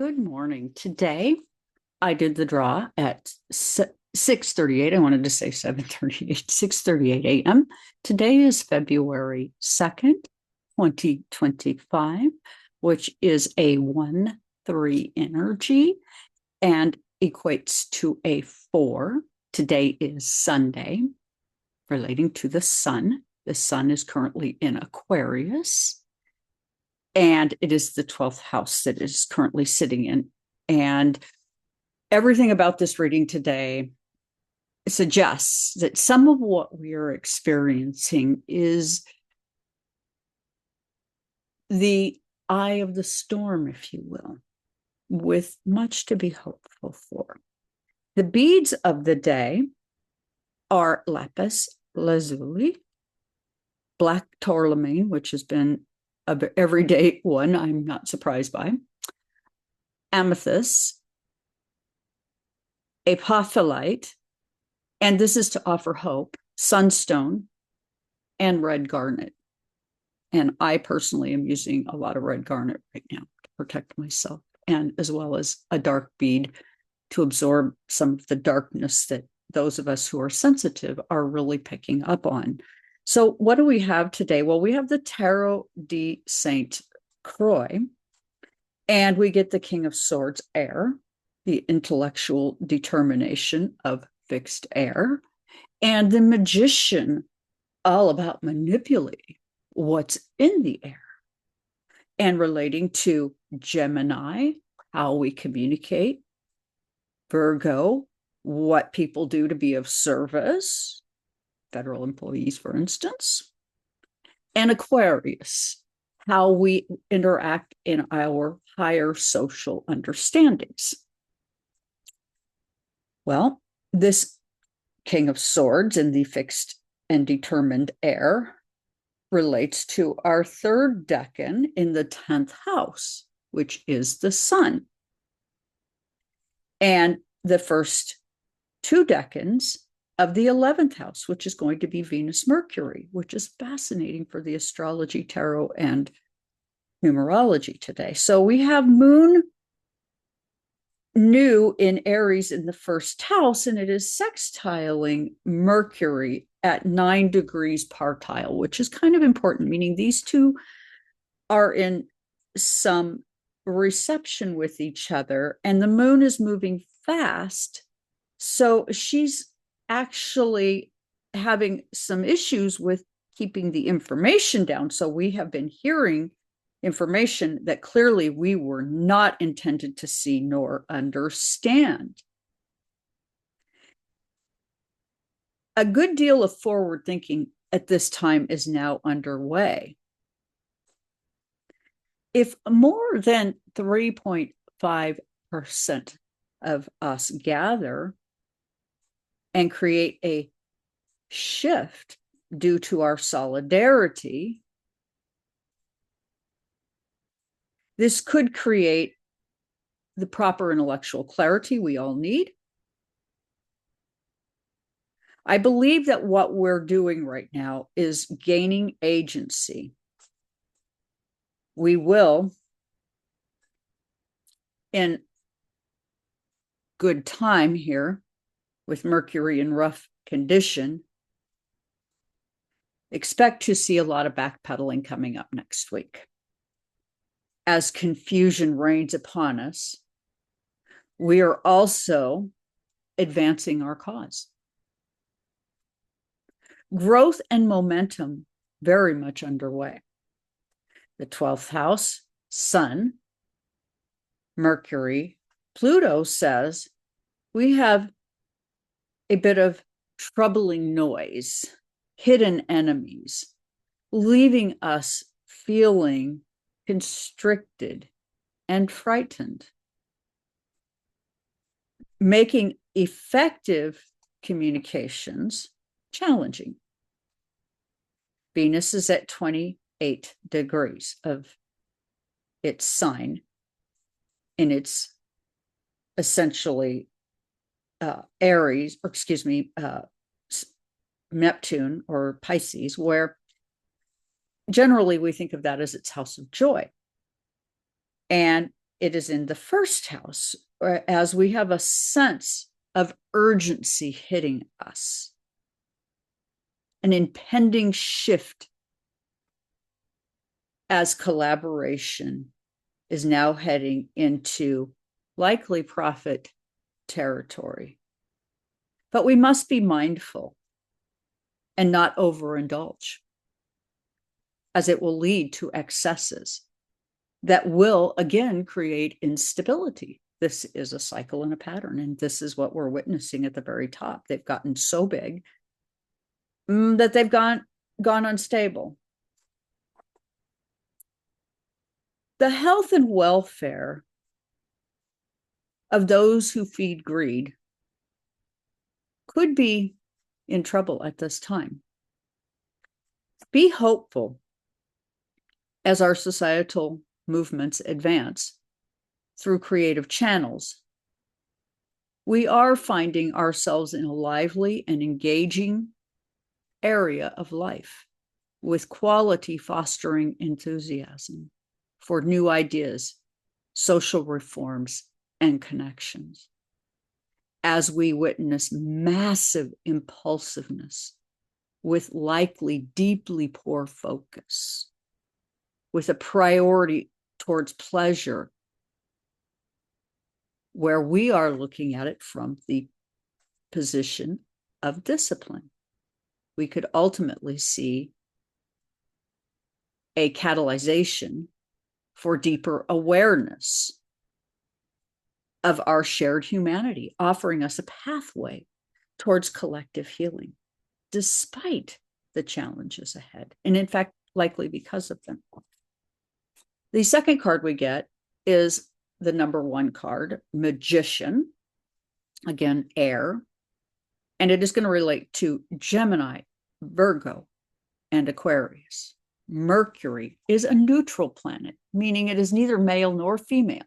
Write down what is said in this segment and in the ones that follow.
Good morning. Today, I did the draw at 6:38. I wanted to say 7:38, 6:38 a.m. Today is February 2nd, 2025, which is a 1-3 energy and equates to a 4. Today is Sunday, relating to the sun. The sun is currently in Aquarius, and it is the 12th house that it is currently sitting in. And everything about this reading today suggests that some of what we are experiencing is the eye of the storm, if you will, with much to be hopeful for. The beads of the day are lapis lazuli, black tourmaline, which has been an everyday one I'm not surprised by, amethyst, apostlyte, and this is to offer hope, sunstone, and red garnet. And I personally am using a lot of red garnet right now to protect myself, and as well as a dark bead to absorb some of the darkness that those of us who are sensitive are really picking up on. So what do we have today? Well, we have the Tarot de Saint Croix, and we get the King of Swords air, the intellectual determination of fixed air, and the Magician, all about manipulating what's in the air and relating to Gemini, how we communicate, Virgo, what people do to be of service, federal employees, for instance, and Aquarius, how we interact in our higher social understandings. Well, this King of Swords in the fixed and determined air relates to our third decan in the 10th house, which is the sun. And the first two decans of the 11th house, which is going to be Venus Mercury, which is fascinating for the astrology, tarot, and numerology today. So we have Moon new in Aries in the first house, and it is sextiling Mercury at 9 degrees partile, which is kind of important, meaning these two are in some reception with each other, and the moon is moving fast. So she's actually having some issues with keeping the information down. So we have been hearing information that clearly we were not intended to see nor understand. A good deal of forward thinking at this time is now underway. If more than 3.5% of us gather and create a shift due to our solidarity, this could create the proper intellectual clarity we all need. I believe that what we're doing right now is gaining agency. We will, in good time here, with Mercury in rough condition, expect to see a lot of backpedaling coming up next week. As confusion reigns upon us, we are also advancing our cause. Growth and momentum very much underway. The 12th house, Sun, Mercury, Pluto says we have a bit of troubling noise, hidden enemies, leaving us feeling constricted and frightened, making effective communications challenging. Venus is at 28 degrees of its sign, and it's essentially Aries, or excuse me, Neptune or Pisces, where generally we think of that as its house of joy. And it is in the first house, as we have a sense of urgency hitting us, an impending shift as collaboration is now heading into likely profit territory. But we must be mindful and not overindulge, as it will lead to excesses that will again create instability. This is a cycle and a pattern, and this is what we're witnessing at the very top. They've gotten so big that they've gone unstable. The health and welfare of those who feed greed could be in trouble at this time. Be hopeful as our societal movements advance through creative channels. We are finding ourselves in a lively and engaging area of life, with quality fostering enthusiasm for new ideas, social reforms, and connections. As we witness massive impulsiveness with likely deeply poor focus, with a priority towards pleasure, where we are looking at it from the position of discipline, we could ultimately see a catalyzation for deeper awareness of our shared humanity, offering us a pathway towards collective healing, despite the challenges ahead, and in fact, likely because of them. The second card we get is the number 1 card, Magician, again, air, and it is going to relate to Gemini, Virgo, and Aquarius. Mercury is a neutral planet, meaning it is neither male nor female.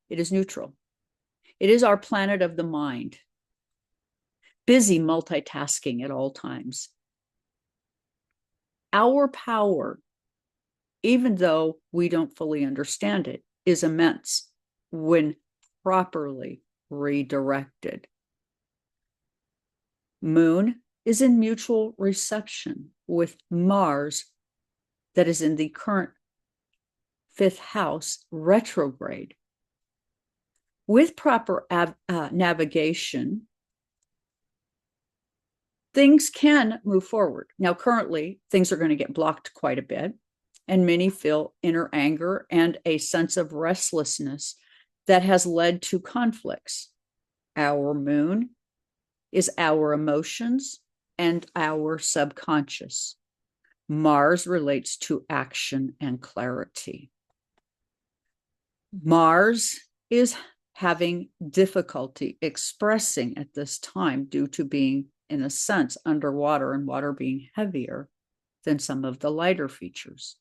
It is neutral. It is our planet of the mind, busy multitasking at all times. Our power, even though we don't fully understand it, is immense when properly redirected. Moon is in mutual reception with Mars, that is in the current 5th house retrograde. With proper navigation, things can move forward. Now, currently, things are going to get blocked quite a bit, and many feel inner anger and a sense of restlessness that has led to conflicts. Our moon is our emotions and our subconscious. Mars relates to action and clarity. Mars is having difficulty expressing at this time due to being, in a sense, underwater, and water being heavier than some of the lighter features.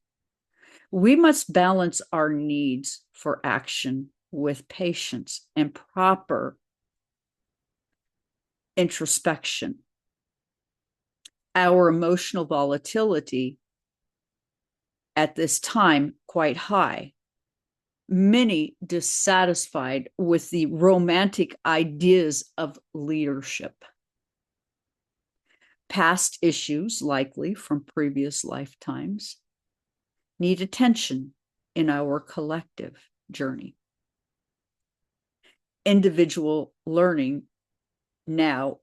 We must balance our needs for action with patience and proper introspection. Our emotional volatility at this time quite high. Many dissatisfied with the romantic ideas of leadership. Past issues, likely from previous lifetimes, need attention in our collective journey. Individual learning now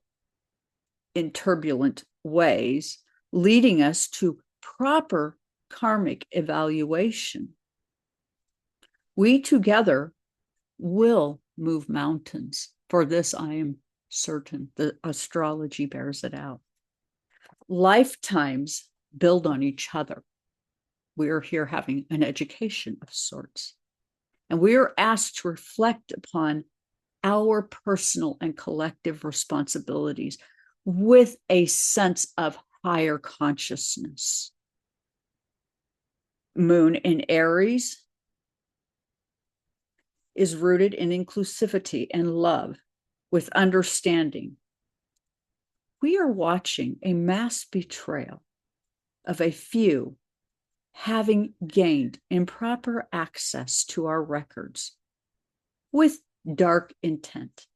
in turbulent ways, leading us to proper karmic evaluation. We together will move mountains. For this, I am certain. The astrology bears it out. Lifetimes build on each other. We are here having an education of sorts. And we are asked to reflect upon our personal and collective responsibilities with a sense of higher consciousness. Moon in Aries is rooted in inclusivity and love with understanding. We are watching a mass betrayal of a few having gained improper access to our records with dark intent,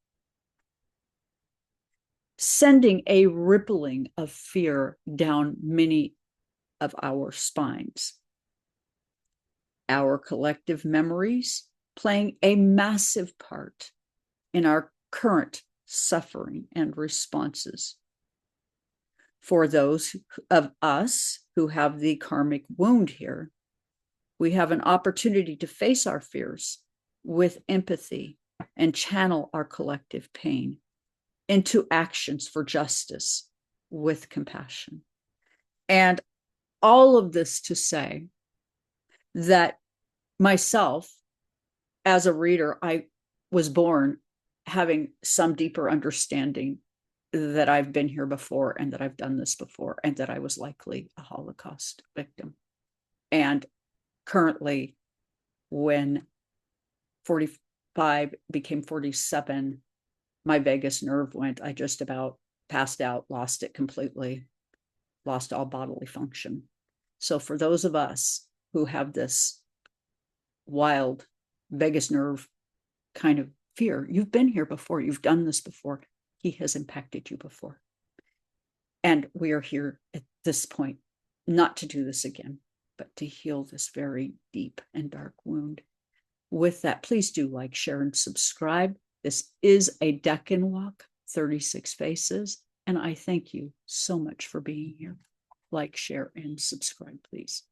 sending a rippling of fear down many of our spines. Our collective memories playing a massive part in our current suffering and responses. For those of us who have the karmic wound here, we have an opportunity to face our fears with empathy and channel our collective pain into actions for justice with compassion. And all of this to say that myself, as a reader, I was born having some deeper understanding that I've been here before and that I've done this before and that I was likely a Holocaust victim. And currently, when 45 became 47, my vagus nerve went. I just about passed out, lost it completely, lost all bodily function. So for those of us who have this wild vagus nerve kind of fear, you've been here before, you've done this before, he has impacted you before. And we are here at this point, not to do this again, but to heal this very deep and dark wound. With that, please do like, share, and subscribe. This is a Decan walk, 36 faces, and I thank you so much for being here. Like, share, and subscribe, please.